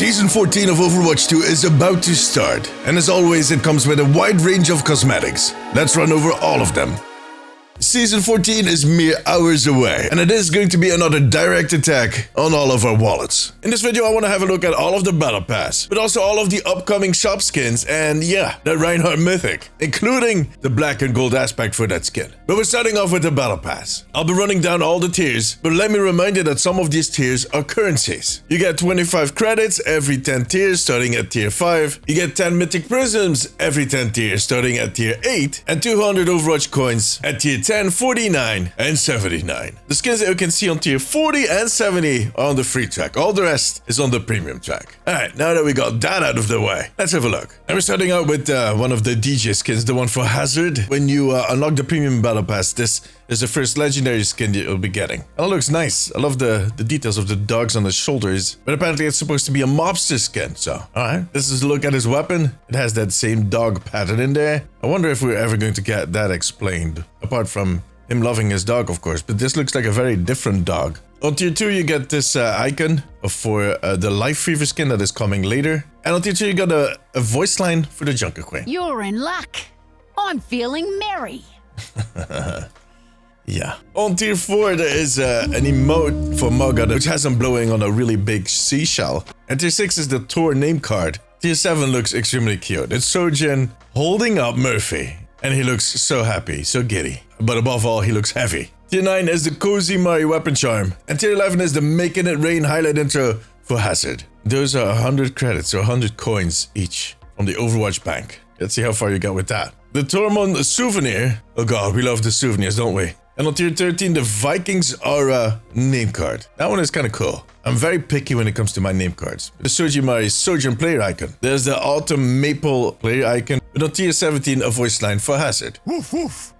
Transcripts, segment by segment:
Season 14 of Overwatch 2 is about to start, and as always it comes with a wide range of cosmetics. Let's run over all of them. Season 14 is mere hours away, and it is going to be another direct attack on all of our wallets. In this video I want to have a look at all of the Battle Pass, but also all of the upcoming shop skins and yeah, the Reinhardt Mythic, including the black and gold aspect for that skin. But we're starting off with the Battle Pass. I'll be running down all the tiers, but let me remind you that some of these tiers are currencies. You get 25 credits every 10 tiers starting at tier 5, you get 10 Mythic Prisms every 10 tiers starting at tier 8, and 200 Overwatch coins at tier 10, 49, and 79. The skins that you can see on tier 40 and 70 are on the free track. All the rest is on the premium track. Alright, now that we got that out of the way, let's have a look. And we're starting out with one of the DJ skins, the one for Hazard. When you unlock the premium battle pass, this is the first legendary skin you'll be getting. And it looks nice. I love the details of the dogs on the shoulders, but apparently it's supposed to be a mobster skin, so alright. This is a look at his weapon. It has that same dog pattern in there. I wonder if we're ever going to get that explained, apart from him loving his dog, of course, but this looks like a very different dog. On tier 2 you get this icon for the Life Fever skin that is coming later. And on tier 2 you got a voice line for the Junker Queen. You're in luck. I'm feeling merry. Yeah. On tier 4 there is an emote for Moga, which has him blowing on a really big seashell. And tier 6 is the Thor name card. Tier 7 looks extremely cute. It's Sojin holding up Murphy. And he looks so happy, so giddy. But above all, he looks heavy. Tier 9 is the Cozy Mari weapon charm. And tier 11 is the Making It Rain highlight intro for Hazard. Those are 100 credits or 100 coins each from the Overwatch bank. Let's see how far you got with that. The Tormund souvenir. Oh god, we love the souvenirs, don't we? And on tier 13, the Vikings Aura name card. That one is kind of cool. I'm very picky when it comes to my name cards. The Sojimari Sojourn player icon. There's the Autumn Maple player icon. But on tier 17, a voice line for Hazard. Woof woof.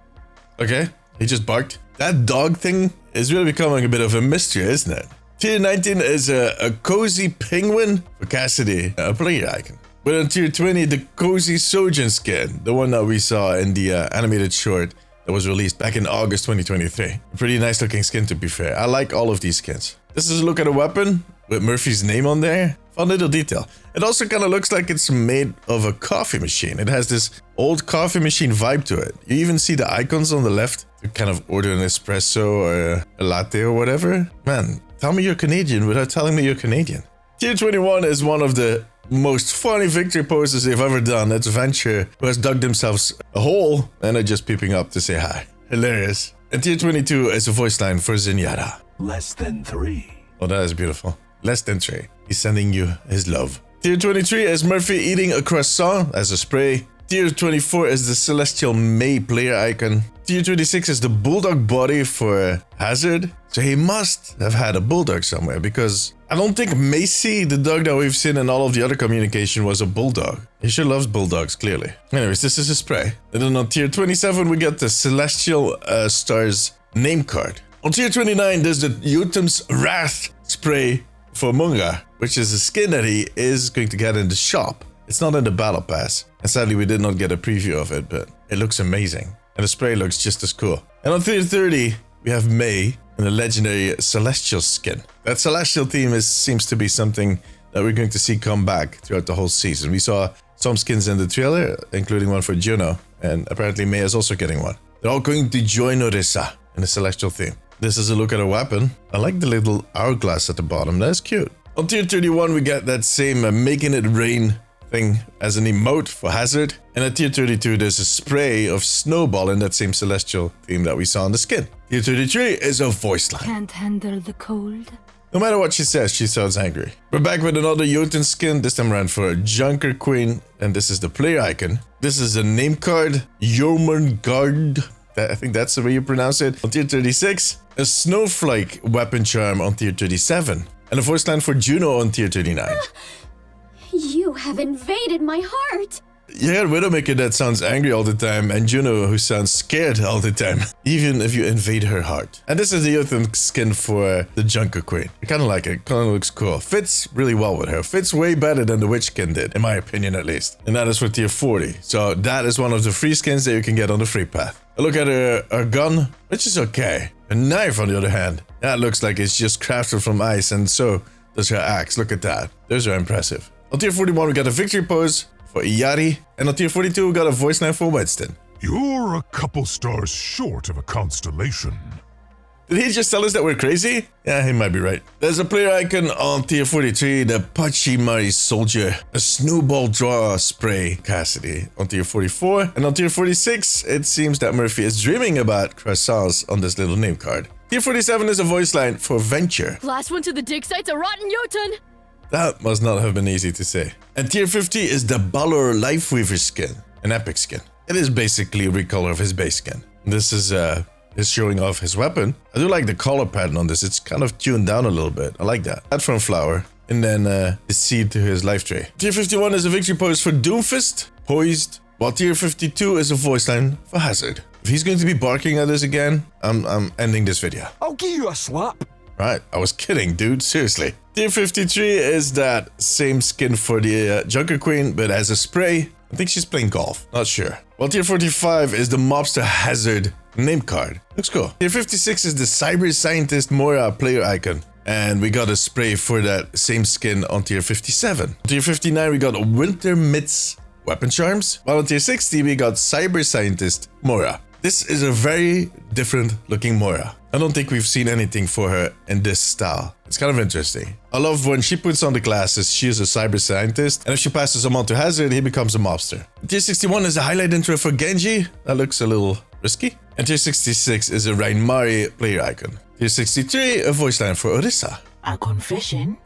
Okay, he just barked. That dog thing is really becoming a bit of a mystery, isn't it? Tier 19 is a Cozy Penguin for Cassidy, a player icon. But on tier 20, the Cozy Sojourn skin. The one that we saw in the animated short that was released back in August 2023. A pretty nice looking skin, to be fair. I like all of these skins. This is a look at a weapon with Murphy's name on there. Fun little detail. It also kind of looks like it's made of a coffee machine. It has this old coffee machine vibe to it. You even see the icons on the left to kind of order an espresso or a latte or whatever. Man, tell me you're Canadian without telling me you're Canadian. Tier 21 is one of the most funny victory poses they've ever done. It's Venture, who has dug themselves a hole and are just peeping up to say hi. Hilarious. And tier 22 is a voice line for Zenyatta. Less than 3. Oh, that is beautiful. Less than 3. He's sending you his love. Tier 23 is Murphy eating a croissant as a spray. Tier 24 is the Celestial May player icon. Tier 26 is the bulldog body for Hazard. So he must have had a bulldog somewhere, because I don't think Macy, the dog that we've seen in all of the other communication, was a bulldog. He sure loves bulldogs, clearly. Anyways, this is a spray. And then on tier 27 we get the Celestial Stars name card. On tier 29 there's the Jotun's Wrath spray for Munga, which is a skin that he is going to get in the shop. It's not in the battle pass, and sadly we did not get a preview of it, but it looks amazing. And the spray looks just as cool. And on tier 30 we have May in the legendary Celestial skin. That Celestial theme seems to be something that we're going to see come back throughout the whole season. We saw some skins in the trailer, including one for Juno, and apparently May is also getting one. They're all going to join Orisa in the Celestial theme. This is a look at a weapon. I like the little hourglass at the bottom. That's cute. On tier 31 we get that same Making It Rain thing as an emote for Hazard. And at tier 32 there's a spray of Snowball in that same Celestial theme that we saw on the skin. Tier 33 is a voice line. Can't handle the cold. No matter what she says, she sounds angry. We're back with another Jotun skin, this time around for a Junker Queen. And this is the player icon. This is a name card, Jormungand. I think that's the way you pronounce it. On tier 36, a Snowflake weapon charm on tier 37. And a voice line for Juno on tier 39. You have invaded my heart. Yeah, Widowmaker that sounds angry all the time, and Juno who sounds scared all the time, even if you invade her heart. And this is the Jotun skin for the Junker Queen. I kind of like it, kind of looks cool. Fits really well with her. Fits way better than the Witch skin did, in my opinion at least. And that is for tier 40. So that is one of the free skins that you can get on the free path. A look at her gun, which is okay. A knife on the other hand, that looks like it's just crafted from ice and so does her axe. Look at that. Those are impressive. On tier 41, we got a victory pose for Iyari. And on tier 42, we got a voice line for Winston. You're a couple stars short of a constellation. Did he just tell us that we're crazy? Yeah, he might be right. There's a player icon on tier 43, the Pachimari Soldier, a snowball draw spray Cassidy on tier 44. And on tier 46, it seems that Murphy is dreaming about croissants on this little name card. Tier 47 is a voice line for Venture. Last one to the dig site's a rotten Jotun. That must not have been easy to say. And tier 50 is the Balor Lifeweaver skin, an epic skin. It is basically a recolor of his base skin. This is showing off his weapon. I do like the color pattern on this. It's kind of tuned down a little bit. I like that. That from Flower. And then the seed to his life tray. Tier 51 is a victory pose for Doomfist, poised. While tier 52 is a voice line for Hazard. If he's going to be barking at us again, I'm ending this video. I'll give you a slap. Right, I was kidding, dude. Seriously. Tier 53 is that same skin for the Junker Queen, but as a spray. I think she's playing golf. Not sure. While tier 45 is the Mobster Hazard name card. Looks cool. Tier 56 is the Cyber Scientist Moira player icon. And we got a spray for that same skin on tier 57. Tier 59, we got Winter Mitts weapon charms. While on tier 60, we got Cyber Scientist Moira. This is a very different looking Moira. I don't think we've seen anything for her in this style. It's kind of interesting. I love when she puts on the glasses, she is a cyber scientist, and if she passes them on to Hazard, he becomes a mobster. Tier 61 is a highlight intro for Genji. That looks a little risky. And tier 66 is a Reinmari player icon. Tier 63, a voice line for Orisa. A confession?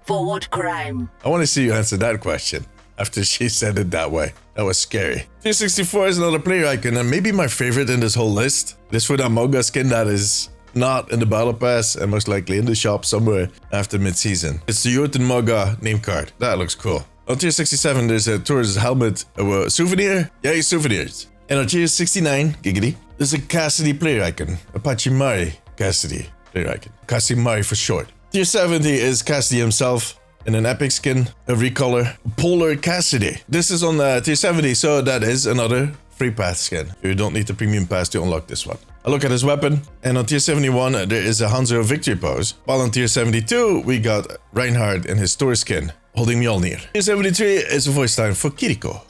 For what crime? I want to see you answer that question after she said it that way. That was scary. Tier 64 is another player icon, and maybe my favorite in this whole list. This for that Moga skin that is not in the battle pass and most likely in the shop somewhere after mid-season. It's the Jotun Moga name card. That looks cool. On tier 67, there's a Taurus helmet souvenir. Yay, souvenirs. And on tier 69, giggity, there's a Cassidy player icon. A Pachimari Cassidy player icon. Casimari for short. Tier 70 is Cassidy himself in an epic skin, a recolor, Polar Cassidy. This is on tier 70, so that is another free path skin. You don't need the premium pass to unlock this one. I look at his weapon, and on tier 71, there is a Hanzo victory pose. While on tier 72, we got Reinhard in his Thor skin, holding Mjolnir. Tier 73 is a voice line for Kiriko.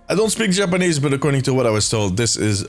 I don't speak Japanese, but according to what I was told, this is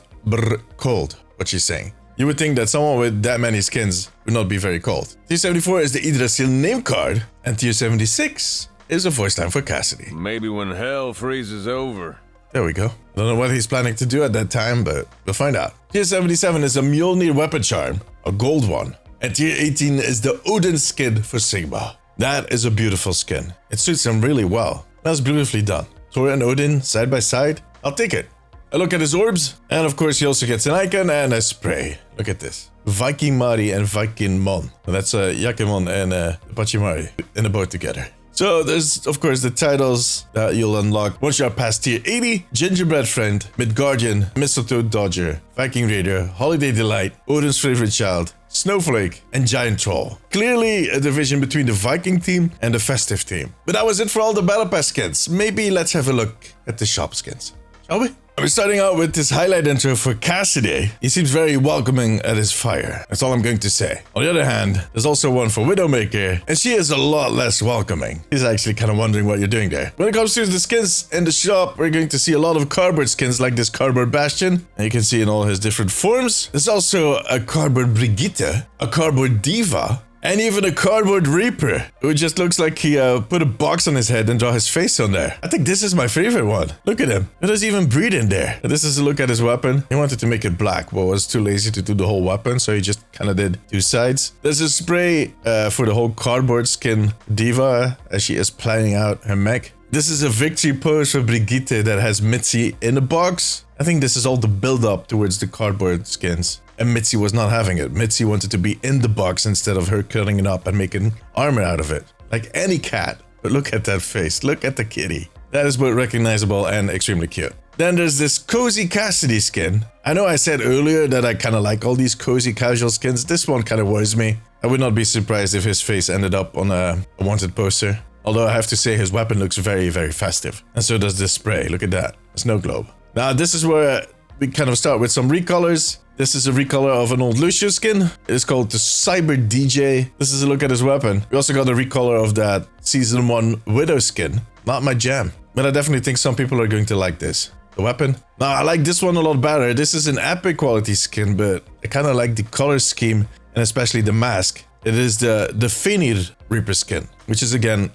cold, what she's saying. You would think that someone with that many skins would not be very cold. Tier 74 is the Yggdrasil name card, and tier 76 is a voice line for Cassidy. Maybe when hell freezes over. There we go. I don't know what he's planning to do at that time, but we'll find out. Tier 77 is a Mjolnir weapon charm, a gold one. And tier 18 is the Odin skin for Sigma. That is a beautiful skin. It suits him really well. That's beautifully done. Thor and Odin side by side. I'll take it. I look at his orbs, and of course he also gets an icon and a spray. Look at this. Viking Mari and Viking Mon. That's Yakimon and Pachimari in a boat together. So there's, of course, the titles that you'll unlock once you're past tier 80. Gingerbread Friend, Midgardian, Mistletoe Dodger, Viking Raider, Holiday Delight, Odin's Favorite Child, Snowflake, and Giant Troll. Clearly a division between the Viking team and the Festive team. But that was it for all the Battle Pass skins. Maybe let's have a look at the shop skins, shall we? We're starting out with this highlight intro for Cassidy. He seems very welcoming at his fire. That's all I'm going to say. On the other hand, there's also one for Widowmaker, and she is a lot less welcoming. He's actually kind of wondering what you're doing there. When it comes to the skins in the shop, we're going to see a lot of cardboard skins like this cardboard Bastion. And you can see in all his different forms. There's also a cardboard Brigitte, a cardboard Diva, and even a cardboard Reaper, who just looks like he put a box on his head and draw his face on there. I think this is my favorite one. Look at him. He doesn't even breathe in there. This is a look at his weapon. He wanted to make it black, but was too lazy to do the whole weapon, so he just kind of did two sides. There's a spray for the whole cardboard skin Diva as she is planning out her mech. This is a victory pose for Brigitte that has Mitzi in the box. I think this is all the build-up towards the cardboard skins. And Mitzi was not having it. Mitzi wanted to be in the box instead of her cutting it up and making armor out of it. Like any cat. But look at that face. Look at the kitty. That is both recognizable and extremely cute. Then there's this Cozy Cassidy skin. I know I said earlier that I kind of like all these cozy casual skins. This one kind of worries me. I would not be surprised if his face ended up on a wanted poster. Although I have to say his weapon looks very, very festive. And so does this spray. Look at that. A snow globe. Now this is where we kind of start with some recolors. This is a recolor of an old Lucio skin. It is called the Cyber DJ. This is a look at his weapon. We also got a recolor of that Season 1 Widow skin. Not my jam, but I definitely think some people are going to like this. The weapon. Now, I like this one a lot better. This is an epic quality skin, but I kind of like the color scheme and especially the mask. It is the Fenrir Reaper skin, which is again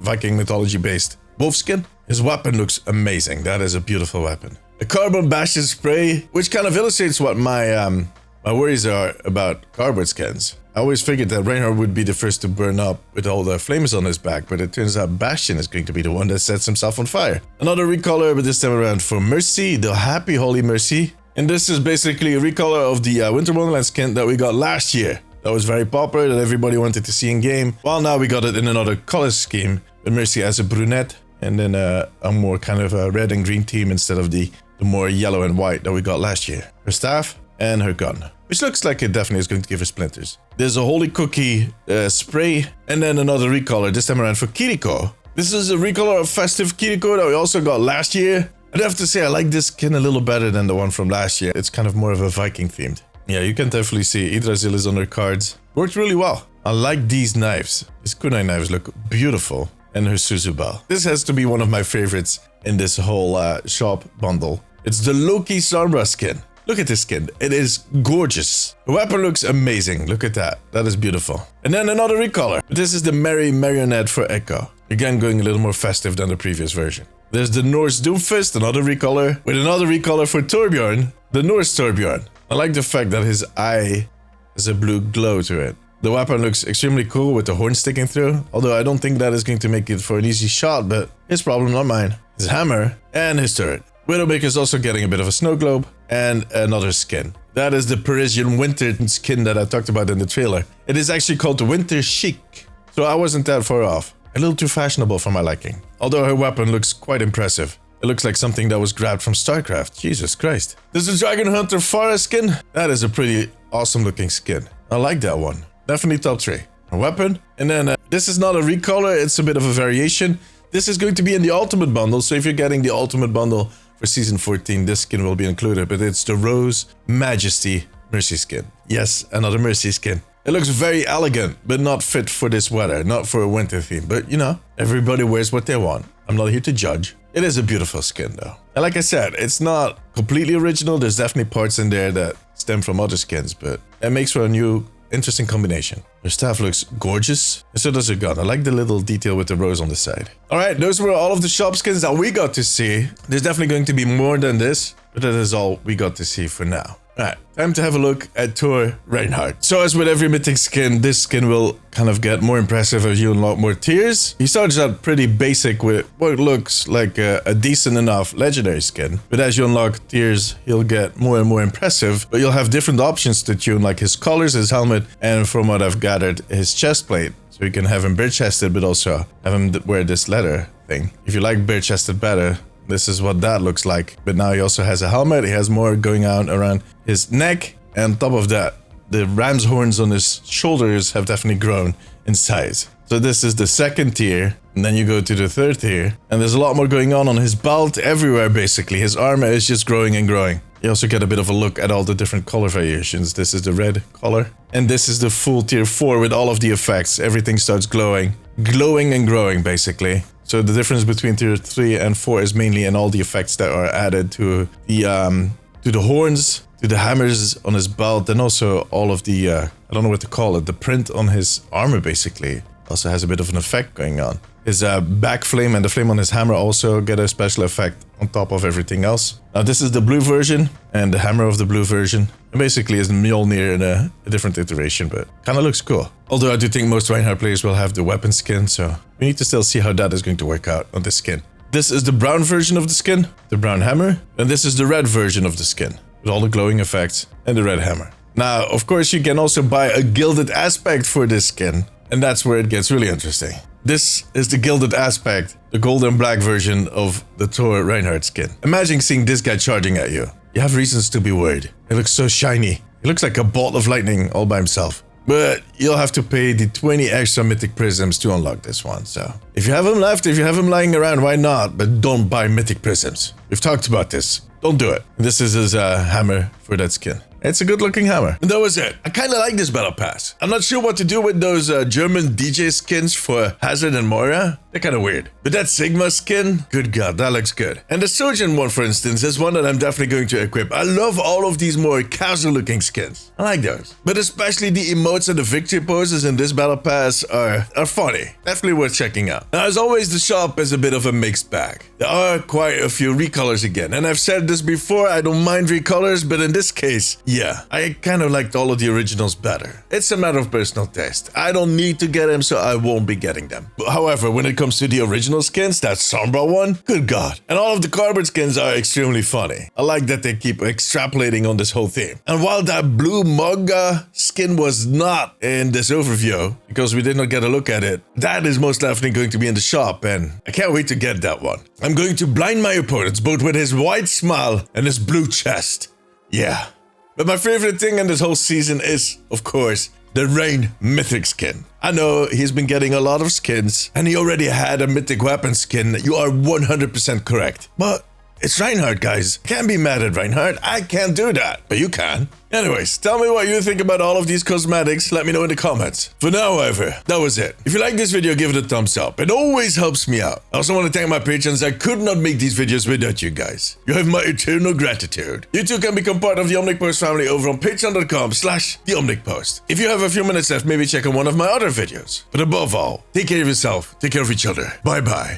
Viking mythology based wolf skin. His weapon looks amazing. That is a beautiful weapon. A carbon bastion spray, which kind of illustrates what my worries are about cardboard skins. I always figured that Reinhardt would be the first to burn up with all the flames on his back, but it turns out Bastion is going to be the one that sets himself on fire. Another recolor, but this time around for Mercy, the Happy Holy Mercy. And this is basically a recolor of the Winter Wonderland skin that we got last year. That was very popular, that everybody wanted to see in game. Well, now we got it in another color scheme, with Mercy as a brunette, and then a more kind of a red and green team instead of the more yellow and white that we got last year. Her staff and her gun, which looks like it definitely is going to give her splinters. There's a Holy Cookie spray, and then another recolor, this time around for Kiriko. This is a recolor of Festive Kiriko that we also got last year. I'd have to say I like this skin a little better than the one from last year. It's kind of more of a Viking themed. Yeah, you can definitely see Yggdrasil is on her cards. Worked really well. I like these knives. These kunai knives look beautiful. And her Suzuba. This has to be one of my favorites in this whole shop bundle. It's the Loki Sombra skin. Look at this skin. It is gorgeous. The weapon looks amazing. Look at that. That is beautiful. And then another recolor. This is the Merry Marionette for Echo. Again, going a little more festive than the previous version. There's the Norse Doomfist, another recolor. With another recolor for Torbjorn, the Norse Torbjorn. I like the fact that his eye has a blue glow to it. The weapon looks extremely cool with the horn sticking through, although I don't think that is going to make it for an easy shot, but his problem, not mine. His hammer and his turret. Widowmaker is also getting a bit of a snow globe and another skin. That is the Parisian winter skin that I talked about in the trailer. It is actually called the Winter Chic, so I wasn't that far off. A little too fashionable for my liking, although her weapon looks quite impressive. It looks like something that was grabbed from StarCraft. Jesus Christ. There's a Dragon Hunter Farah skin. That is a pretty awesome looking skin. I like that one. Definitely top 3. A weapon. And then this is not a recolor, it's a bit of a variation. This is going to be in the Ultimate Bundle, so if you're getting the Ultimate Bundle for Season 14, this skin will be included. But it's the Rose Majesty Mercy skin. Yes, another Mercy skin. It looks very elegant, but not fit for this weather, not for a winter theme. But you know, everybody wears what they want. I'm not here to judge. It is a beautiful skin though. And like I said, it's not completely original. There's definitely parts in there that stem from other skins, but it makes for a new interesting combination. Her staff looks gorgeous, and so does her gun. I like the little detail with the rose on the side. Alright, those were all of the shop skins that we got to see. There's definitely going to be more than this, but that is all we got to see for now. Alright, time to have a look at Thor Reinhardt. So as with every mythic skin, this skin will kind of get more impressive as you unlock more tiers. He starts out pretty basic with what looks like a decent enough legendary skin. But as you unlock tiers, he'll get more and more impressive. But you'll have different options to tune, like his colors, his helmet, and from what I've gathered, his chest plate. So you can have him bare-chested, but also have him wear this leather thing. If you like bare-chested better, this is what that looks like. But now he also has a helmet. He has more going out around his neck. And on top of that, the ram's horns on his shoulders have definitely grown in size. So this is the second tier. And then you go to the third tier. And there's a lot more going on his belt, everywhere basically. His armor is just growing and growing. You also get a bit of a look at all the different color variations. This is the red color. And this is the full tier 4 with all of the effects. Everything starts glowing. Glowing and growing basically. So the difference between tier 3 and 4 is mainly in all the effects that are added to the horns, to the hammers on his belt, and also all of the, I don't know what to call it, the print on his armor basically also has a bit of an effect going on. His back flame and the flame on his hammer also get a special effect on top of everything else. Now this is the blue version and the hammer of the blue version. It basically is Mjolnir in a different iteration, but kind of looks cool. Although I do think most Reinhardt players will have the weapon skin, so we need to still see how that is going to work out on this skin. This is the brown version of the skin, the brown hammer, and this is the red version of the skin, with all the glowing effects and the red hammer. Now, of course, you can also buy a gilded aspect for this skin, and that's where it gets really interesting. This is the gilded aspect, the gold and black version of the Thor Reinhardt skin. Imagine seeing this guy charging at you. You have reasons to be worried. It looks so shiny. He looks like a bolt of lightning all by himself. But you'll have to pay the 20 extra mythic prisms to unlock this one, so if you have him left, if you have him lying around, why not? But don't buy mythic prisms. We've talked about this. Don't do it. This is his hammer for that skin. It's a good looking hammer. And that was it. I kind of like this battle pass. I'm not sure what to do with those German DJ skins for Hazard and Moira. They're kind of weird. But that Sigma skin, good god, that looks good. And the Sojourn one, for instance, is one that I'm definitely going to equip. I love all of these more casual looking skins. I like those. But especially the emotes and the victory poses in this battle pass are funny. Definitely worth checking out. Now, as always, the shop is a bit of a mixed bag. There are quite a few recolors again. And I've said this before, I don't mind recolors, but in this case, yeah, I kind of liked all of the originals better. It's a matter of personal taste. I don't need to get them, so I won't be getting them. But however, when it comes to the original skins, that Sombra one, good god. And all of the cardboard skins are extremely funny. I like that they keep extrapolating on this whole theme. And while that blue Manga skin was not in this overview, because we did not get a look at it, that is most definitely going to be in the shop, and I can't wait to get that one. I'm going to blind my opponents both with his white smile and his blue chest. Yeah. But my favorite thing in this whole season is, of course, the Rain Mythic skin. I know he's been getting a lot of skins, and he already had a Mythic weapon skin. You are 100% correct. But it's Reinhardt, guys. Can't be mad at Reinhardt. I can't do that, but you can. Anyways, tell me what you think about all of these cosmetics. Let me know in the comments. For now, however, that was it. If you like this video, give it a thumbs up. It always helps me out. I also want to thank my patrons. I could not make these videos without you guys. You have my eternal gratitude. You too can become part of the Omnic Post family over on patreon.com/theomnicpost. If you have a few minutes left, maybe check out one of my other videos. But above all, take care of yourself, take care of each other. Bye bye.